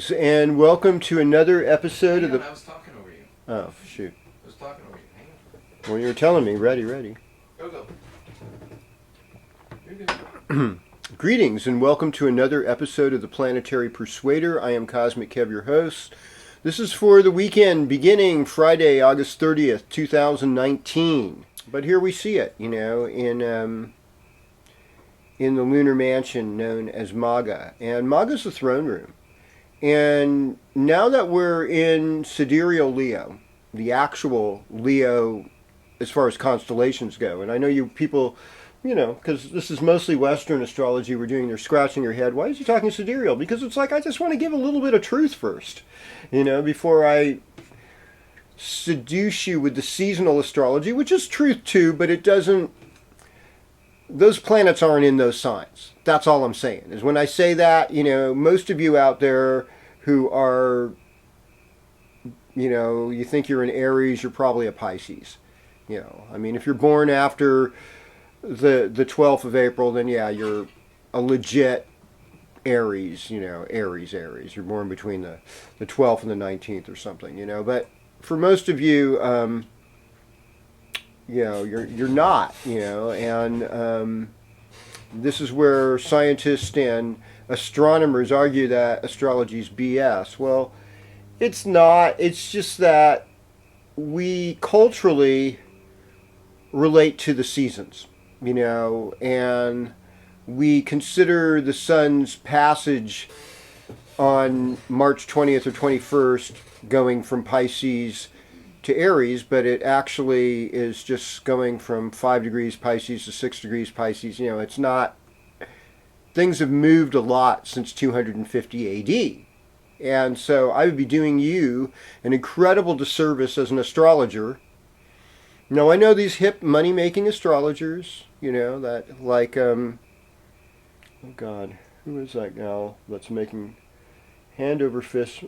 Greetings and welcome to another episode of the... I was talking over you. Oh, shoot. I was talking over you. Hang on. Well, you were telling me. Ready. Go. You're good. Greetings and welcome to another episode of the Planetary Persuader. I am KozMcKev, your host. This is for the weekend beginning Friday, August 30th, 2019. But here we see it, in the lunar mansion known as Maga. And Maga's the throne room. And now that we're in sidereal Leo, the actual Leo as far as constellations go, and I know you people, because this is mostly Western astrology we're doing, they're scratching your head. Why is he talking sidereal? Because it's like, I just want to give a little bit of truth first, before I seduce you with the seasonal astrology, which is truth too, but it doesn't, those planets aren't in those signs. That's all I'm saying. Is when I say that, most of you out there who are, you think you're an Aries, you're probably a Pisces. If you're born after the 12th of April, then yeah, you're a legit Aries, Aries. You're born between the 12th and the 19th or something, But for most of you, you're not, and this is where scientists and astronomers argue that astrology is BS. Well, it's not. It's just that we culturally relate to the seasons, and we consider the sun's passage on March 20th or 21st going from Pisces to Aries, but it actually is just going from 5 degrees Pisces to 6 degrees Pisces. It's not, things have moved a lot since 250 AD. And so I would be doing you an incredible disservice as an astrologer. Now, I know these hip money-making astrologers, that like, oh God, who is that gal that's making hand over fist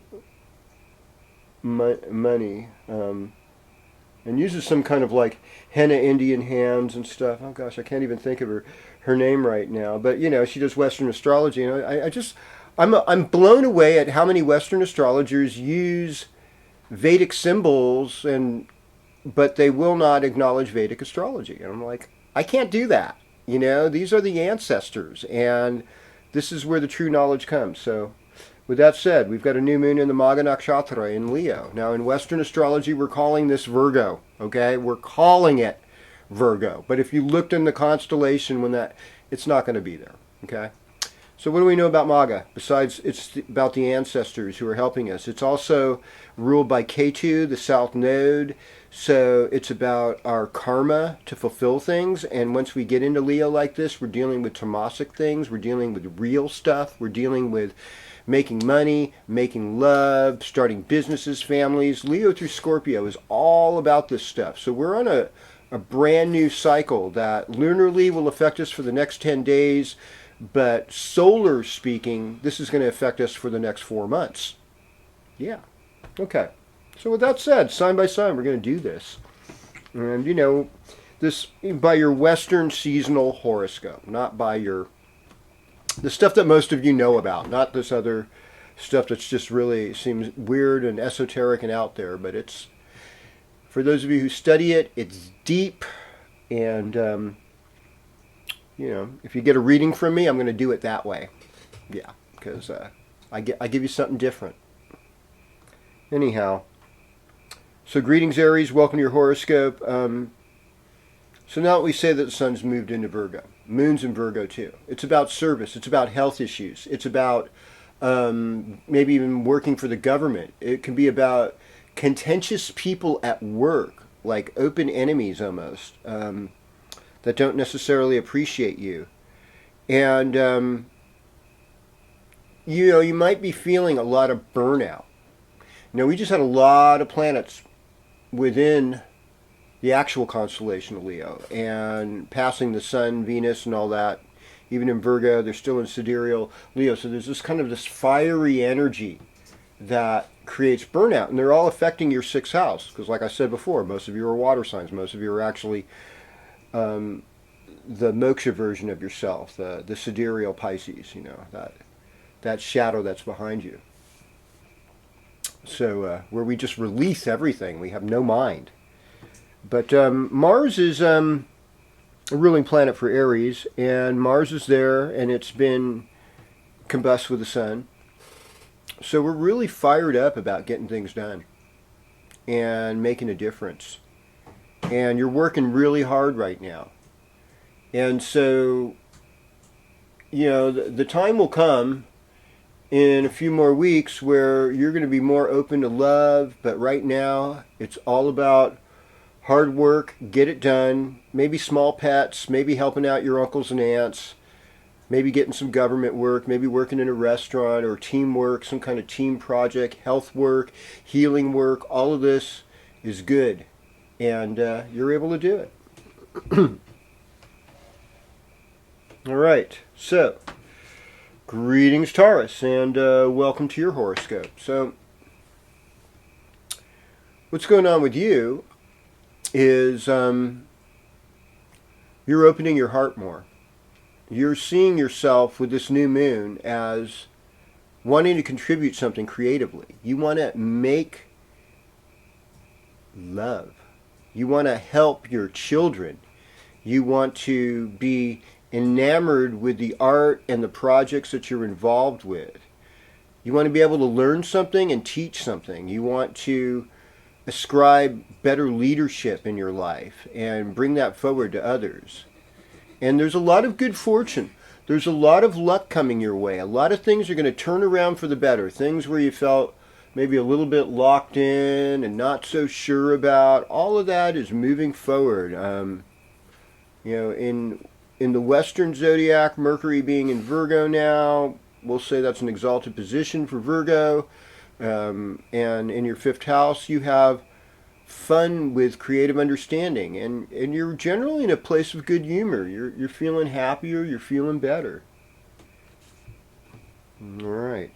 money, and uses some kind of like henna Indian hands and stuff. Oh gosh, I can't even think of her name right now. But she does Western astrology, and I'm blown away at how many Western astrologers use Vedic symbols, but they will not acknowledge Vedic astrology. And I'm like, I can't do that. These are the ancestors, and this is where the true knowledge comes. So, with that said, we've got a new moon in the Maga Nakshatra in Leo. Now, in Western astrology, we're calling this Virgo, okay? We're calling it Virgo. But if you looked in the constellation it's not going to be there, okay? So what do we know about Maga? Besides, it's about the ancestors who are helping us. It's also ruled by Ketu, the South Node. So it's about our karma to fulfill things. And once we get into Leo like this, we're dealing with tamasic things. We're dealing with real stuff. We're dealing with making money, making love, starting businesses, families. Leo through Scorpio is all about this stuff. So we're on a brand new cycle that lunarly will affect us for the next 10 days, but solar speaking, this is going to affect us for the next 4 months. Yeah. Okay. So with that said, sign by sign, we're going to do this. And, this by your Western seasonal horoscope, not by the stuff that most of you know about, not this other stuff that's just really seems weird and esoteric and out there. But it's, for those of you who study it, it's deep. And, if you get a reading from me, I'm going to do it that way. Yeah, because I give you something different. Anyhow, so greetings, Aries. Welcome to your horoscope. So now that we say that the sun's moved into Virgo, moon's in Virgo too. It's about service. It's about health issues. It's about maybe even working for the government. It can be about contentious people at work, like open enemies almost, that don't necessarily appreciate you. And, you might be feeling a lot of burnout. We just had a lot of planets within the actual constellation of Leo, and passing the Sun, Venus, and all that. Even in Virgo, they're still in sidereal Leo. So there's this fiery energy that creates burnout, and they're all affecting your 6th house. Because like I said before, most of you are water signs. Most of you are actually the moksha version of yourself, the sidereal Pisces. That shadow that's behind you. So where we just release everything, we have no mind. But Mars is a ruling planet for Aries, and Mars is there, and it's been combust with the Sun. So we're really fired up about getting things done and making a difference. And you're working really hard right now. And so, the time will come in a few more weeks where you're going to be more open to love, but right now it's all about hard work, get it done, maybe small pets, maybe helping out your uncles and aunts, maybe getting some government work, maybe working in a restaurant or teamwork, some kind of team project, health work, healing work. All of this is good, and you're able to do it. All right, so greetings, Taurus, and welcome to your horoscope. So what's going on with you is you're opening your heart more. You're seeing yourself with this new moon as wanting to contribute something creatively. You want to make love. You want to help your children. You want to be enamored with the art and the projects that you're involved with. You want to be able to learn something and teach something. You want to ascribe better leadership in your life and bring that forward to others. And there's a lot of good fortune. There's a lot of luck coming your way. A lot of things are going to turn around for the better. Things where you felt maybe a little bit locked in and not so sure about. All of that is moving forward. In the Western zodiac, Mercury being in Virgo now, we'll say that's an exalted position for Virgo. And in your fifth house, you have fun with creative understanding, and you're generally in a place of good humor. You're feeling happier, you're feeling better. All right.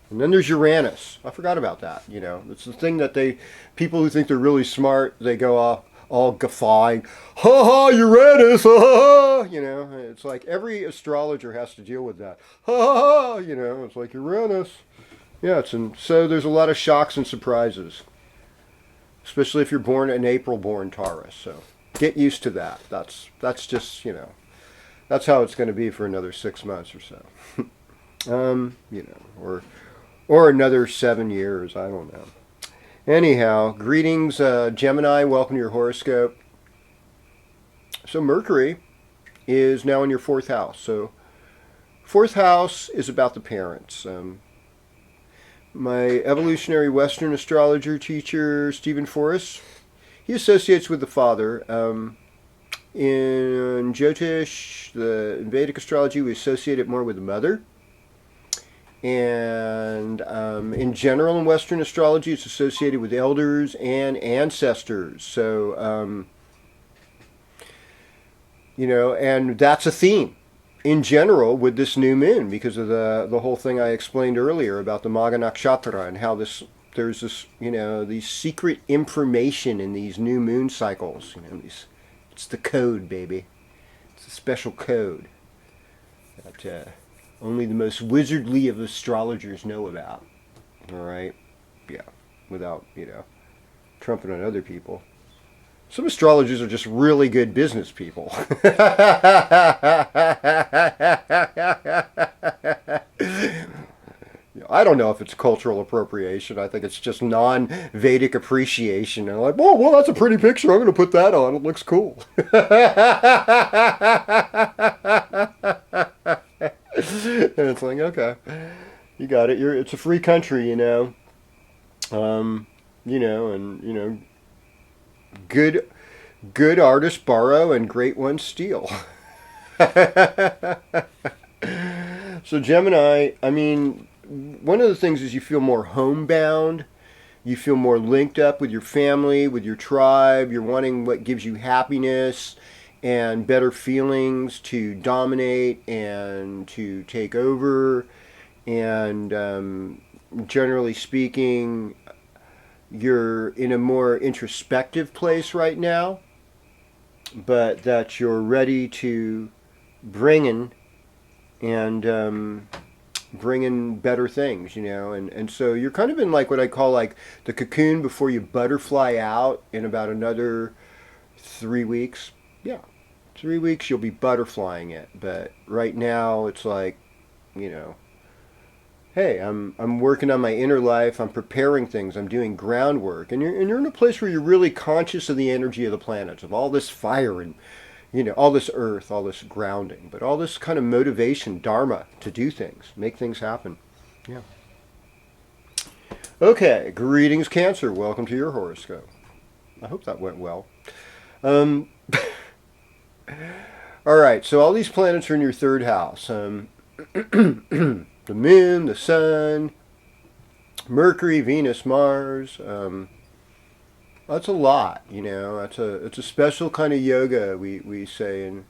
And then there's Uranus. I forgot about that. It's the thing that people who think they're really smart, they go off all guffawing, ha ha, Uranus, ha ha. It's like every astrologer has to deal with that. Ha ha ha. It's like Uranus. Yeah, so there's a lot of shocks and surprises, especially if you're born an April-born Taurus. So get used to that. That's just that's how it's going to be for another 6 months or so. Or another 7 years. I don't know. Anyhow, greetings, Gemini. Welcome to your horoscope. So Mercury is now in your fourth house. So fourth house is about the parents. My evolutionary Western astrologer teacher, Stephen Forrest, he associates with the father. In Jyotish, in Vedic astrology, we associate it more with the mother. And in general, in Western astrology, it's associated with elders and ancestors. So, and that's a theme in general with this new moon, because of the whole thing I explained earlier about the Magha Nakshatra and how there's this, these secret information in these new moon cycles. It's the code, baby. It's a special code that only the most wizardly of astrologers know about. All right? Yeah. Without, trumping on other people. Some astrologers are just really good business people. I don't know if it's cultural appropriation. I think it's just non-Vedic appreciation. And I'm like, well, that's a pretty picture. I'm going to put that on. It looks cool. And it's like, okay, you got it. It's a free country, good artists borrow and great ones steal. So Gemini, one of the things is you feel more homebound. You feel more linked up with your family, with your tribe. You're wanting what gives you happiness and better feelings to dominate and to take over. And generally speaking, you're in a more introspective place right now, but that you're ready to bring in and bringing better things, and so you're kind of in like what I call like the cocoon before you butterfly out in about another 3 weeks. Yeah, 3 weeks you'll be butterflying it, but right now it's like, you know, hey, I'm working on my inner life. I'm preparing things. I'm doing groundwork, and you're in a place where you're really conscious of the energy of the planets, of all this fire and all this earth, all this grounding, but all this kind of motivation, dharma, to do things, make things happen. Yeah. Okay. Greetings, Cancer. Welcome to your horoscope. I hope that went well. Um, all right. So all these planets are in your third house. The moon, the sun, Mercury, Venus, Mars. That's a lot, it's a special kind of yoga we say in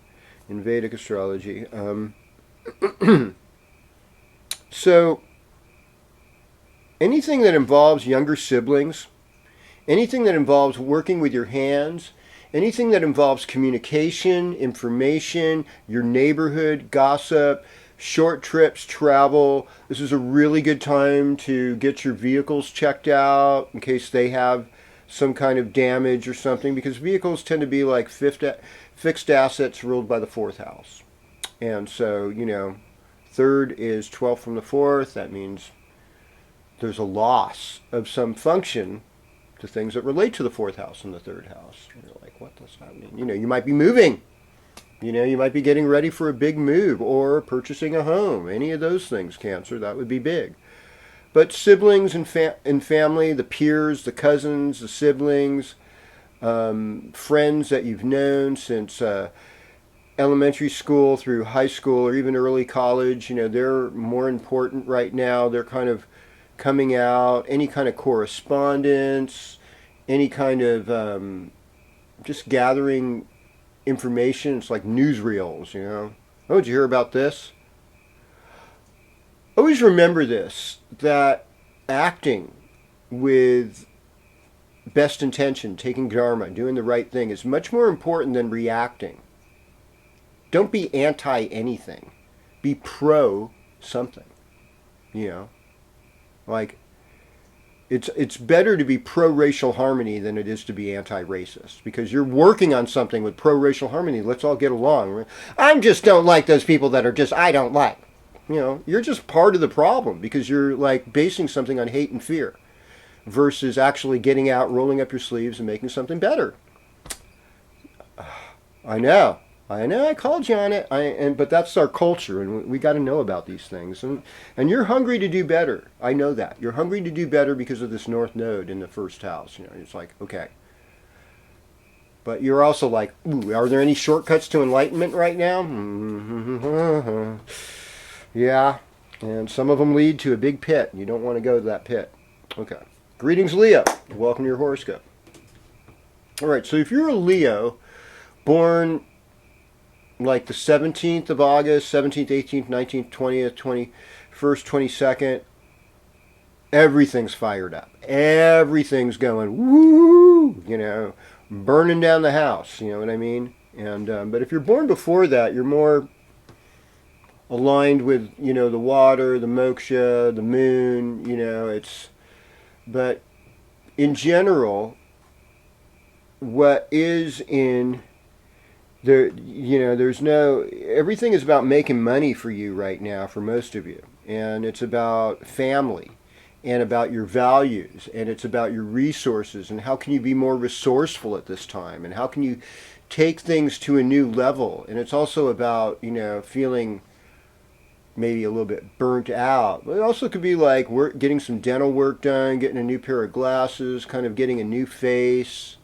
Vedic astrology. So anything that involves younger siblings, anything that involves working with your hands, anything that involves communication, information, your neighborhood, gossip, short trips, travel. This is a really good time to get your vehicles checked out in case they have some kind of damage or something, because vehicles tend to be like fixed assets ruled by the fourth house. And so, third is 12 from the fourth. That means there's a loss of some function to things that relate to the fourth house and the third house. And you're like, what does that mean? You might be moving. You might be getting ready for a big move or purchasing a home. Any of those things, Cancer, that would be big. But siblings and family, the peers, the cousins, the siblings, friends that you've known since elementary school through high school or even early college, they're more important right now. They're kind of coming out. Any kind of correspondence, any kind of just gathering information. It's like newsreels, Oh, did you hear about this? Always remember this, that acting with best intention, taking dharma, doing the right thing is much more important than reacting. Don't be anti anything. Be pro something. Like it's better to be pro-racial harmony than it is to be anti-racist, because you're working on something with pro-racial harmony. Let's all get along. I just don't like those people that are just I don't like. You're just part of the problem because you're like basing something on hate and fear versus actually getting out, rolling up your sleeves and making something better. I know, I called you on it. But that's our culture, and we got to know about these things. And you're hungry to do better. I know that. You're hungry to do better because of this North Node in the first house. It's like, okay. But you're also like, ooh, are there any shortcuts to enlightenment right now? Yeah, and some of them lead to a big pit. You don't want to go to that pit. Okay. Greetings, Leo. Welcome to your horoscope. All right, so if you're a Leo, born like the 17th of August, 17th, 18th, 19th, 20th, 21st, 22nd, everything's fired up. Everything's going, woo, burning down the house, you know what I mean? And but if you're born before that, you're more aligned with, the water, the moksha, the moon, but in general, what is in there, everything is about making money for you right now, for most of you. And it's about family and about your values, and it's about your resources, and how can you be more resourceful at this time, and how can you take things to a new level. And it's also about, feeling maybe a little bit burnt out. But it also could be like getting some dental work done, getting a new pair of glasses, kind of getting a new face,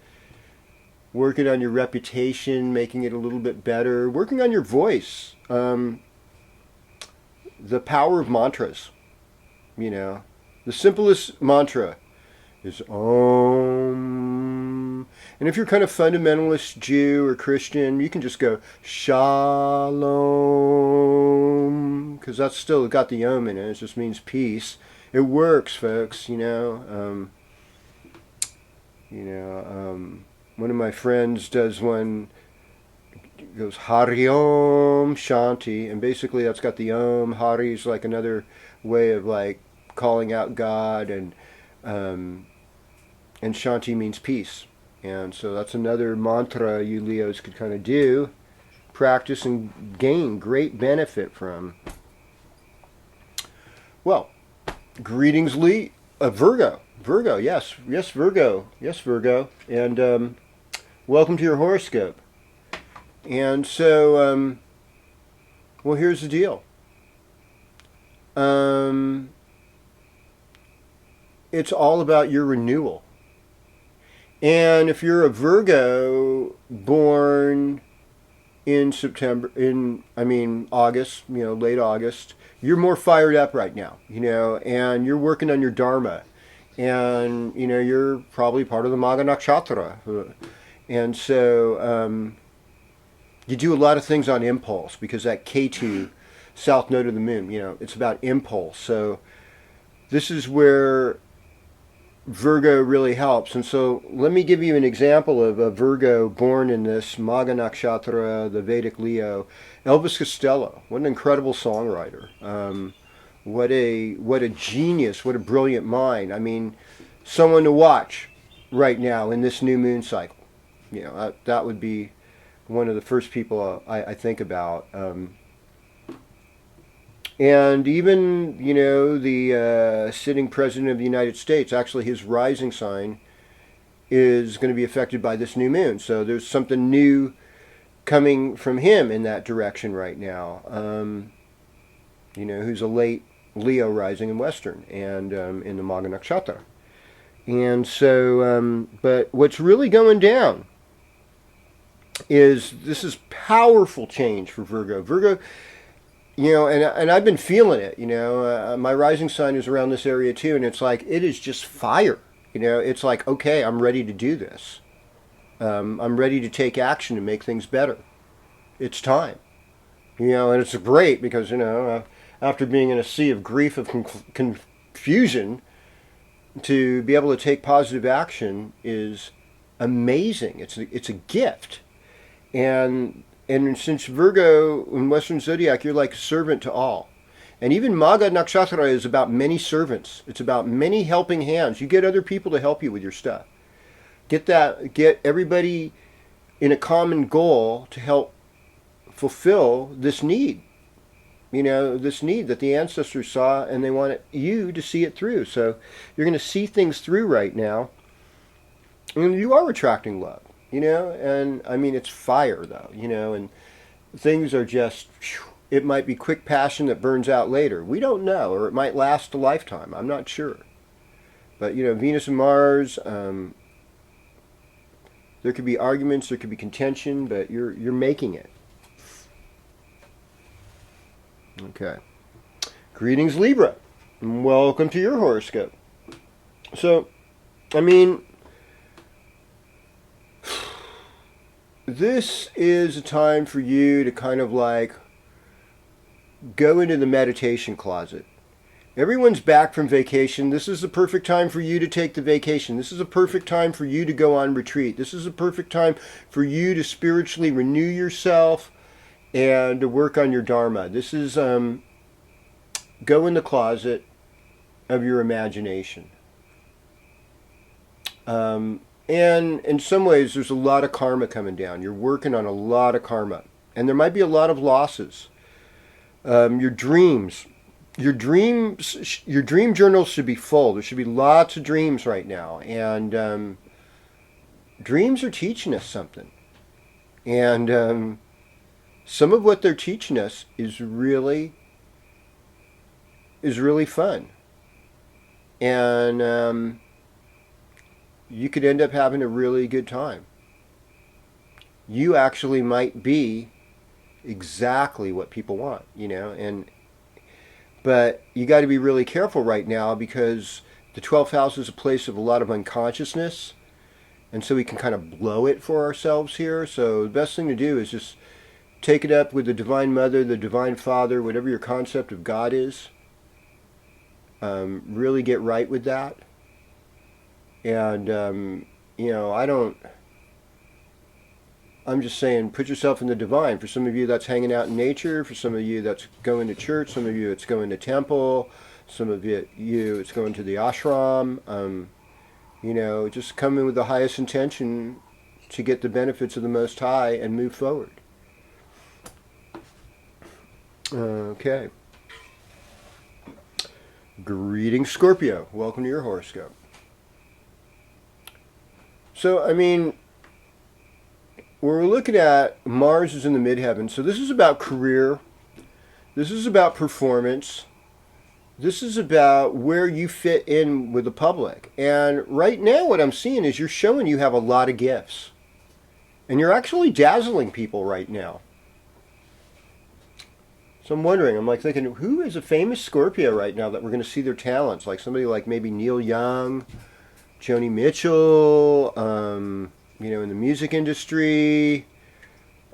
working on your reputation, making it a little bit better, working on your voice. The power of mantras, the simplest mantra is Om. And if you're kind of fundamentalist Jew or Christian, you can just go Shalom, because that's still got the Om in it. It just means peace. It works, folks. One of my friends does one goes Hari Om Shanti, and basically that's got the Om. Hari is like another way of like calling out God, and Shanti means peace. And so that's another mantra you Leos could kind of do, practice, and gain great benefit from. Well, greetings, Virgo. Virgo, yes, Virgo, and welcome to your horoscope. And so, well, here's the deal. It's all about your renewal. And if you're a Virgo born in August, late August, you're more fired up right now, and you're working on your Dharma. And, you're probably part of the Magha Nakshatra. And so, you do a lot of things on impulse because that K2, south node of the moon, it's about impulse. So this is where Virgo really helps. And so let me give you an example of a Virgo born in this Magha Nakshatra, the Vedic Leo. Elvis Costello, what an incredible songwriter. What a genius, what a brilliant mind. I mean, someone to watch right now in this new moon cycle. That would be one of the first people I think about. And even, the sitting president of the United States, actually his rising sign is going to be affected by this new moon. So there's something new coming from him in that direction right now. Who's a late Leo rising in Western and in the Magha Nakshatra. And so, but what's really going down is this is powerful change for Virgo. Virgo, and I've been feeling it, my rising sign is around this area too, and it's like, it is just fire. It's like, okay, I'm ready to do this. I'm ready to take action and make things better. It's time. And it's great because, after being in a sea of grief, of confusion, to be able to take positive action is amazing. It's a gift. And since Virgo in Western Zodiac, you're like a servant to all. And even Magha Nakshatra is about many servants. It's about many helping hands. You get other people to help you with your stuff. Get everybody in a common goal to help fulfill this need. This need that the ancestors saw, and they want you to see it through. So you're going to see things through right now. And you are attracting love, and I mean, it's fire though, and things are just, it might be quick passion that burns out later. We don't know, or it might last a lifetime. I'm not sure. But, Venus and Mars, there could be arguments, there could be contention, but you're making it. Okay. Greetings, Libra, and welcome to your horoscope. So, I mean, this is a time for you to kind of like go into the meditation closet. Everyone's back from vacation. This is the perfect time for you to take the vacation. This is a perfect time for you to go on retreat. This is a perfect time for you to spiritually renew yourself and to work on your Dharma. This is go in the closet of your imagination. And in some ways, there's a lot of karma coming down. You're working on a lot of karma. And there might be a lot of losses. Your dream journals should be full. There should be lots of dreams right now. And dreams are teaching us something. And some of what they're teaching us is really fun. And you could end up having a really good time. You actually might be exactly what people want, but you got to be really careful right now because the 12th house is a place of a lot of unconsciousness, and so we can kind of blow it for ourselves here. So the best thing to do is just take it up with the Divine Mother, the Divine Father, whatever your concept of God is. Really get right with that. And, I'm just saying, put yourself in the divine. For some of you, that's hanging out in nature. For some of you, that's going to church. Some of you, it's going to temple. Some of you, it's going to the ashram. Just come in with the highest intention to get the benefits of the Most High and move forward. Okay. Greetings, Scorpio. Welcome to your horoscope. So, we're looking at Mars is in the midheaven. So this is about career. This is about performance. This is about where you fit in with the public. And right now what I'm seeing is you're showing you have a lot of gifts. And you're actually dazzling people right now. So I'm wondering, I'm thinking, who is a famous Scorpio right now that we're going to see their talents? Like somebody like maybe Neil Young, Joni Mitchell, in the music industry.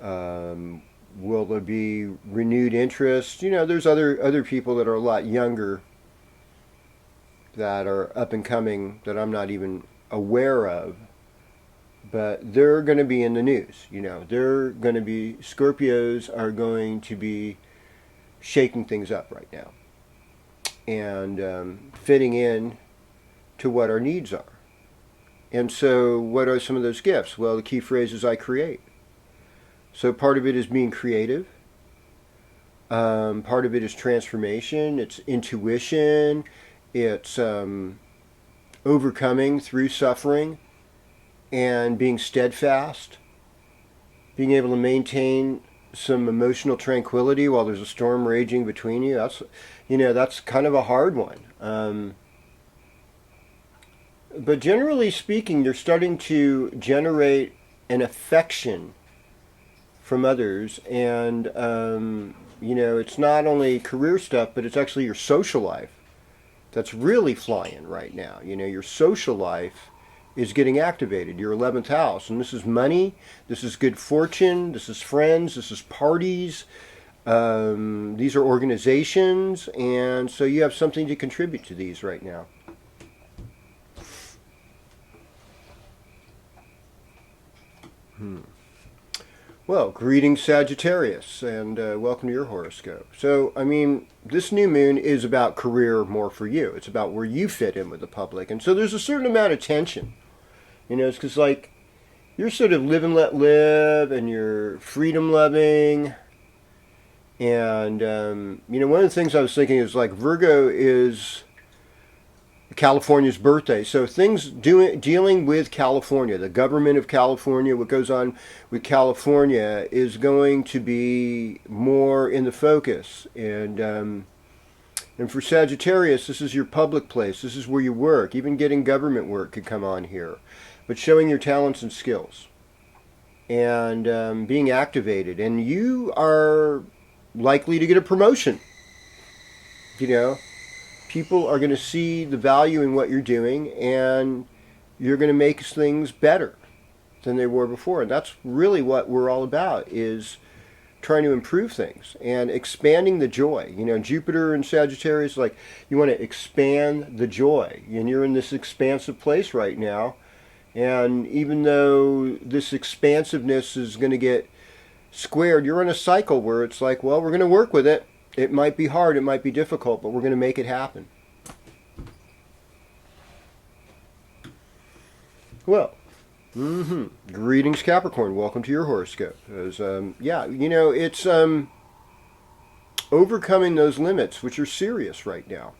Will there be renewed interest? There's other people that are a lot younger that are up and coming that I'm not even aware of. But they're going to be in the news. Scorpios are going to be shaking things up right now. And fitting in to what our needs are. And so what are some of those gifts? Well, the key phrase is I create. So part of it is being creative. Part of it is transformation. It's intuition. It's overcoming through suffering and being steadfast. Being able to maintain some emotional tranquility while there's a storm raging between you. That's kind of a hard one. But generally speaking, you're starting to generate an affection from others. And, it's not only career stuff, but it's actually your social life that's really flying right now. Your social life is getting activated, your 11th house. And this is money, this is good fortune, this is friends, this is parties. These are organizations. And so you have something to contribute to these right now. Well, greetings, Sagittarius, and welcome to your horoscope. So, this new moon is about career more for you. It's about where you fit in with the public. And so there's a certain amount of tension. It's because, you're sort of live and let live, and you're freedom-loving. And, one of the things I was thinking is, Virgo is California's birthday. So things dealing with California, the government of California, what goes on with California is going to be more in the focus. And for Sagittarius, this is your public place. This is where you work. Even getting government work could come on here. But showing your talents and skills. And being activated. And you are likely to get a promotion. People are going to see the value in what you're doing, and you're going to make things better than they were before. And that's really what we're all about, is trying to improve things and expanding the joy. Jupiter and Sagittarius, you want to expand the joy. And you're in this expansive place right now. And even though this expansiveness is going to get squared, you're in a cycle where it's we're going to work with it. It might be hard, it might be difficult, but we're going to make it happen. Well, greetings, Capricorn. Welcome to your horoscope. It's overcoming those limits, which are serious right now.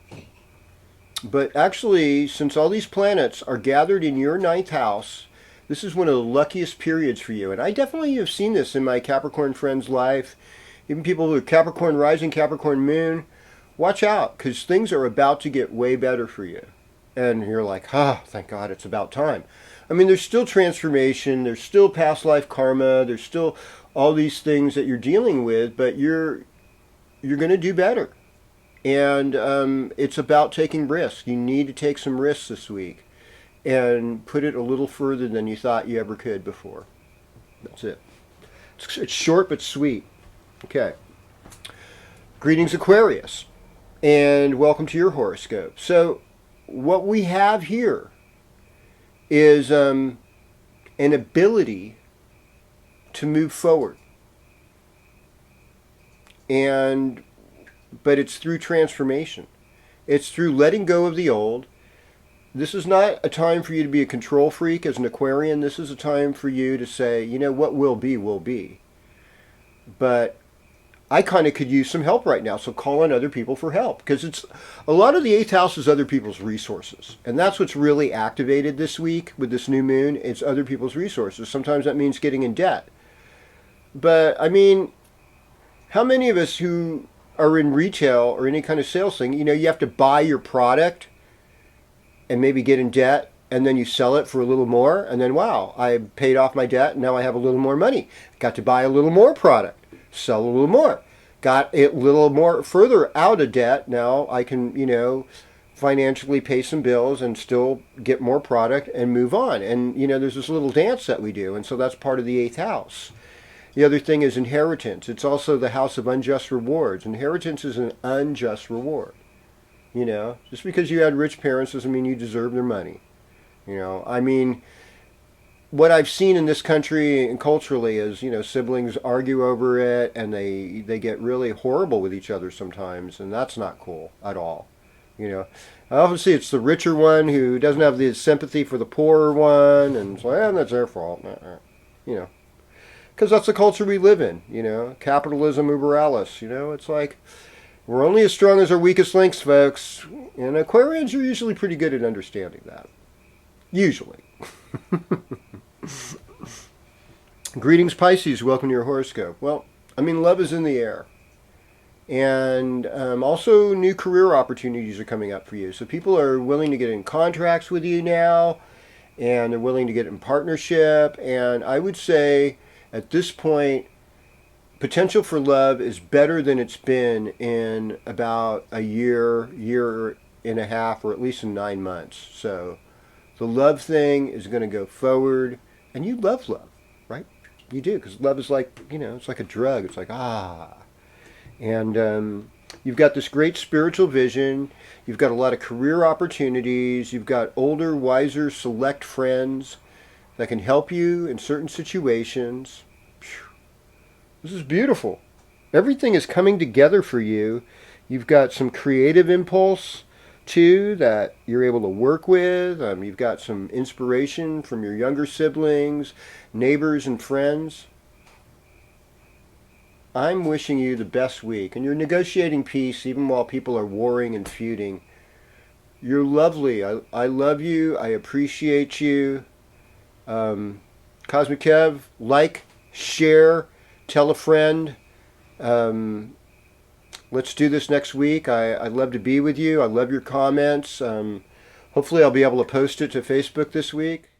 But actually, since all these planets are gathered in your 9th house, this is one of the luckiest periods for you. And I definitely have seen this in my Capricorn friends' life. Even people who are Capricorn rising, Capricorn moon, watch out, because things are about to get way better for you. And you're thank God, it's about time. There's still transformation, there's still past life karma, there's still all these things that you're dealing with, but you're going to do better. And it's about taking risks. You need to take some risks this week and put it a little further than you thought you ever could before. That's it. It's short but sweet. Okay. Greetings, Aquarius, and welcome to your horoscope. So what we have here is an ability to move forward. But it's through transformation. It's through letting go of the old. This is not a time for you to be a control freak as an Aquarian. This is a time for you to say, you know, what will be, will be. But I kind of could use some help right now, so call on other people for help. Because it's a lot of the 8th house is other people's resources. And that's what's really activated this week with this new moon. It's other people's resources. Sometimes that means getting in debt. But, I mean, how many of us who are in retail or any kind of sales thing, you know, you have to buy your product and maybe get in debt, and then you sell it for a little more, and then, wow, I paid off my debt, and now I have a little more money. Got to buy a little more product, sell a little more. Got it a little more further out of debt. Now I can, you know, financially pay some bills and still get more product and move on. And, you know, there's this little dance that we do, and so that's part of the 8th house. The other thing is inheritance. It's also the house of unjust rewards. Inheritance is an unjust reward. You know, just because you had rich parents doesn't mean you deserve their money. You know, I mean, what I've seen in this country and culturally is, you know, siblings argue over it, and they get really horrible with each other sometimes, and that's not cool at all. You know, obviously it's the richer one who doesn't have the sympathy for the poorer one, and it's like, that's their fault. You know, because that's the culture we live in. You know, capitalism uber alles. You know, it's like, we're only as strong as our weakest links, folks. And Aquarians are usually pretty good at understanding that. Usually. Greetings, Pisces. Welcome to your horoscope. Well, I mean, love is in the air. And also new career opportunities are coming up for you. So people are willing to get in contracts with you now. And they're willing to get in partnership. And I would say at this point, potential for love is better than it's been in about a year and a half, or at least in 9 months. So the love thing is going to go forward. And you love love, right? You do, because love is like, you know, it's like a drug. It's like, ah. And you've got this great spiritual vision. You've got a lot of career opportunities. You've got older, wiser, select friends that can help you in certain situations. This is beautiful. Everything is coming together for you. You've got some creative impulse, too, that you're able to work with. You've got some inspiration from your younger siblings, neighbors, and friends. I'm wishing you the best week. And you're negotiating peace even while people are warring and feuding. You're lovely. I love you. I appreciate you. KozMcKev, like, share, tell a friend. Let's do this next week. I'd love to be with you. I love your comments. Hopefully I'll be able to post it to Facebook this week.